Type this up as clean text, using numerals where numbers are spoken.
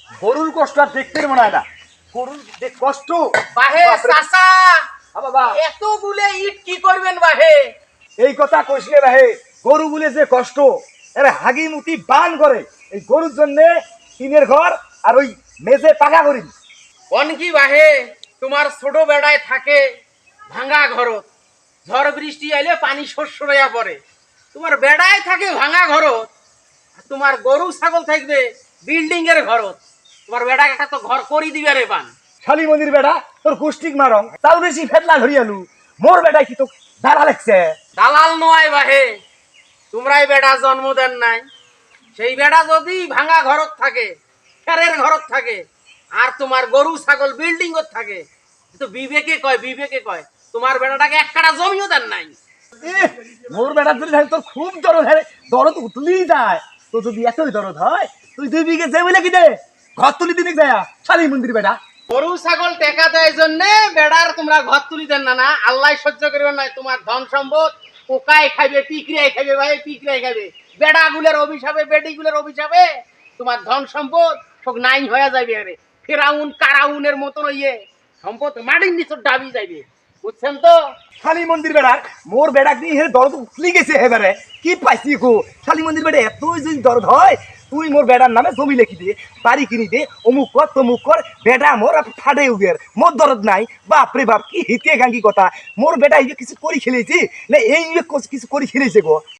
গরুর কষ্ট আর দেখতে মনে হয় না। গরুর যে কষ্ট। বাহে বাপরে। চাচা, বাবা এতগুলো ইট কি করবেন বাহে? এই কথা কইছিলে ভাই, গরু বলে যে কষ্ট, এর হাগি মুতি বান করে। এই গরুর জন্য টিনের ঘর আর ওই মেঝে পাকা করি। কোন কি বাহে, তোমার ছোট বেড়ায় থাকে ভাঙা ঘরত, ঝড় বৃষ্টি আইলে পানি শস্য রইয়া পড়ে। তোমার বেড়ায় থাকে ভাঙা ঘরত, আর তোমার গরু ছাগল থাকবে বিল্ডিং এর ঘরত। তোমার বেড়া একটা তো ঘর করি দিবে রে পান। শালি মন্দির বেটা তোর কুষ্টিক মারং তাও বেশি ফেটলা ধরিয়ালু। মোর বেটাই কি তো দাঁড়া লাগছে। দালাল নয় বাহে, তোমরাই বেড়া জন্ম দেন নাই। সেই বেড়া যদি ভাঙা ঘরত থাকে, ফেরের ঘরত থাকে, আর তোমার গরু ছাগল বিল্ডিং থাকে, তো বিবেকে কয়, বিবেকে কয় তোমার বেড়াটাকে এক কাটা জমিও দেন নাই। এহ, মোর বেটার যদি তোর খুব দরদ হয়, দরদ উঠলেই যায়। তো যদি এতই দরদ হয় তুই 2 বিঘে যে বলে কি দে ঘর তুলি দিনে যায় শালি মন্দির বেটা। গরু ছাগল টেকা দেয় জন্য বেড়ার তোমরা ঘর তুলি দেন না, না আল্লাহ সহ্য করিবে না। তোমার ধন সম্পদ পোকায় খাইবে, পিঁকড়ায় খাইবে, ভাই পিঁকড়ায় খাইবে। বেড়া গুলের অভিশাপে, বেডি গুলের অভিশাপে তোমার ধন সম্পদ সব নাই হয়ে যাবে। আরে ফেরাউন কারাউনের মতন ইয়ে সম্পদ মাটির নিচে ডাবি যাইবে, বুঝছেন তো? শালি মন্দির বেড়ার মোর বেড়া দিয়ে হে দরদ উঠলি গেছে এবারে। কি পাইছি গো শালি মন্দির বেড়া এতই যদি দরদ হয় তুই মোর বেড়ার নামে জমি লিখি দে, বাড়ি কিনি দে, অমুক কর তমুক কর। বেটা মোর ফাটে উগের, মোর দরদ নাই। বাপরে বাপ কি হিতে গাঙ্গি কথা। মোর বেটা ইয়ে কিছু করি খেলেছি না, এই কিছু করি খেলেছে গো।